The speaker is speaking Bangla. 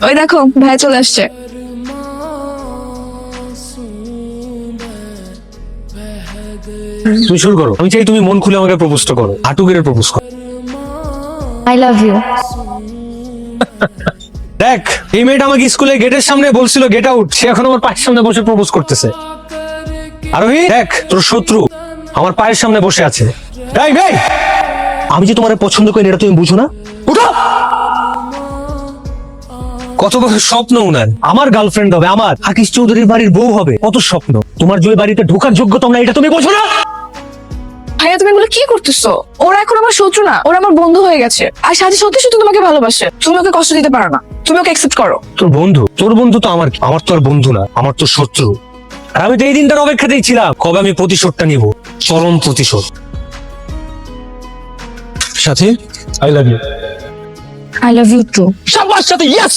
ওই দেখো ভাই চলে আসছে। তুমি শুরু করো। আমি চাই তুমি মন খুলে আমাকে প্রপোজটা করো, হাঁটু গেড়ে প্রপোজ করো। I love you. দেখ, এই মেয়েটা আমাকে স্কুলে গেটের সামনে বলছিল গেট আউট, সে এখন আমার পায়ের সামনে বসে প্রপোজ করতেছে। আরোহী, দেখ তোর শত্রু আমার পায়ের সামনে বসে আছে। এই মেয়ে, আমি যে তোমার পছন্দ করি এটা তুমি বুঝো না? উঠো। কত বড় স্বপ্ন উনার, আমার গার্লফ্রেন্ড হবে, আমার আকিশ চৌধুরীর বাড়ির বউ হবে, কত স্বপ্ন। তোমার যে বাড়িতে ঢোকার যোগ্যতা না, এটা তুমি বোঝো না? ভাইয়া তুমি এগুলো কি করতেছো? ওরা এখন আমার শত্রু না, ওরা আমার বন্ধু হয়ে গেছে। আর সাথে সত্যি সত্যি তোমাকে ভালোবাসে। তুমি ওকে কষ্ট দিতে পারো না, তুমি ওকে অ্যাকসেপ্ট করো। তোর বন্ধু? তোর বন্ধু তো আমার কি? আমার তো আর বন্ধু না, আমার তো শত্রু। আর আমি তো এই দিনটার অপেক্ষাতেই ছিলাম, কবে আমি প্রতিশোধটা নিব, চরম প্রতিশোধ। সাথী, I love you. I love you too. শাবাশ সাথী, ইয়েস।